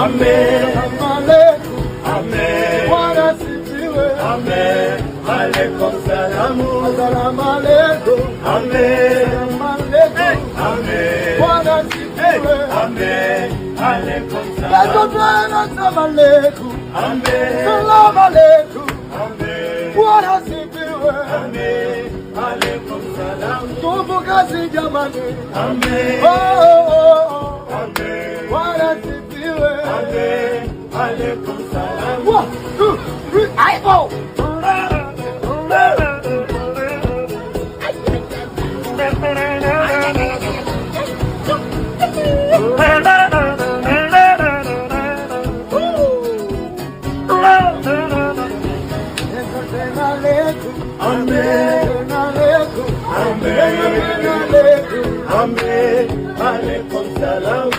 Amen. Amen. Bwana sifiwe. Amen. Alaikum salamu. Asalamu alaikum. Amen. Amen. Bwana sifiwe. Amen. Alaikum Yesu salamu. asalamu alaikum. Amen. Salamu alaikum. Amen. Bwana sifiwe. Amen. Alaikum salamu. Tupu kazi jamani. Amen. Amen. Bwana sifiwe. Amen. Alaikum salamu. 1, 2, 3, aibo. Amen. Amen. Amen. Alaikum salam.